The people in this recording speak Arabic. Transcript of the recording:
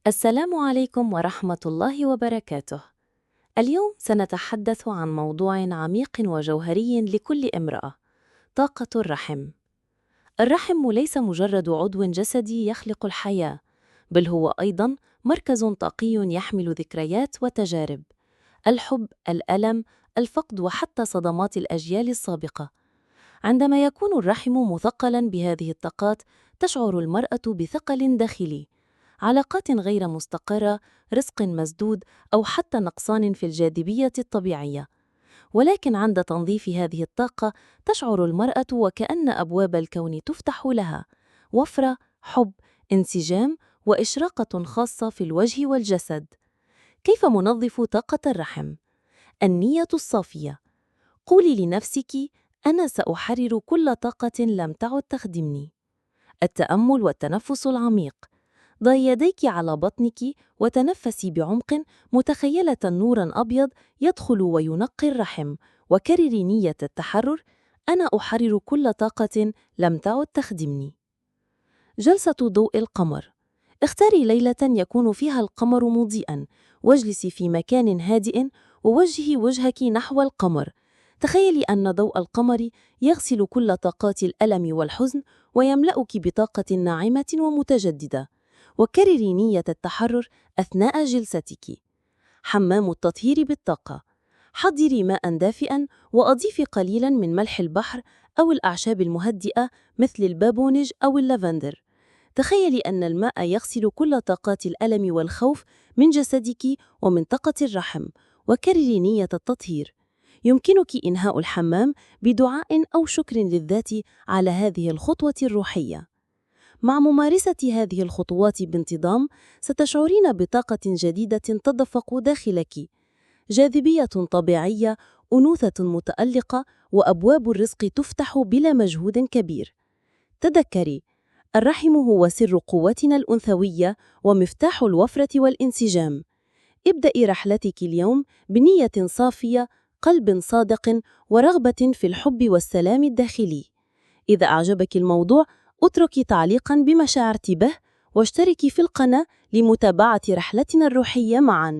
السلام عليكم ورحمة الله وبركاته. اليوم سنتحدث عن موضوع عميق وجوهري لكل امرأة: طاقة الرحم. الرحم ليس مجرد عضو جسدي يخلق الحياة، بل هو أيضاً مركز طاقي يحمل ذكريات وتجارب، الحب، الألم، الفقد وحتى صدمات الأجيال السابقة. عندما يكون الرحم مثقلاً بهذه الطاقات، تشعر المرأة بثقل داخلي، علاقات غير مستقرة، رزق مسدود، أو حتى نقصان في الجاذبية الطبيعية. ولكن عند تنظيف هذه الطاقة، تشعر المرأة وكأن أبواب الكون تفتح لها: وفرة، حب، انسجام، وإشراقة خاصة في الوجه والجسد. كيف ننظف طاقة الرحم؟ النية الصافية. قولي لنفسك: أنا سأحرر كل طاقة لم تعد تخدمني. التأمل والتنفس العميق. ضعي يديك على بطنك وتنفسي بعمق، متخيلة نوراً أبيض يدخل وينقي الرحم، وكرري نية التحرر: أنا أحرر كل طاقة لم تعد تخدمني. جلسة ضوء القمر. اختاري ليلة يكون فيها القمر مضيئاً، واجلسي في مكان هادئ ووجهي وجهك نحو القمر. تخيلي أن ضوء القمر يغسل كل طاقات الألم والحزن ويملأك بطاقة ناعمة ومتجددة. وكرري نية التحرر أثناء جلستك. حمام التطهير بالطاقة. حضري ماء دافئا وأضيفي قليلا من ملح البحر أو الأعشاب المهدئة مثل البابونج أو اللافندر. تخيلي أن الماء يغسل كل طاقات الألم والخوف من جسدك ومنطقة الرحم، وكرري نية التطهير. يمكنك إنهاء الحمام بدعاء أو شكر للذات على هذه الخطوة الروحية. مع ممارسة هذه الخطوات بانتظام، ستشعرين بطاقة جديدة تدفق داخلك، جاذبية طبيعية، أنوثة متألقة، وأبواب الرزق تفتح بلا مجهود كبير. تذكري: الرحم هو سر قوتنا الأنثوية ومفتاح الوفرة والانسجام. ابدأي رحلتك اليوم بنية صافية، قلب صادق، ورغبة في الحب والسلام الداخلي. إذا أعجبك الموضوع، اتركي تعليقاً بما شعرت به، واشتركي في القناة لمتابعة رحلتنا الروحية معاً.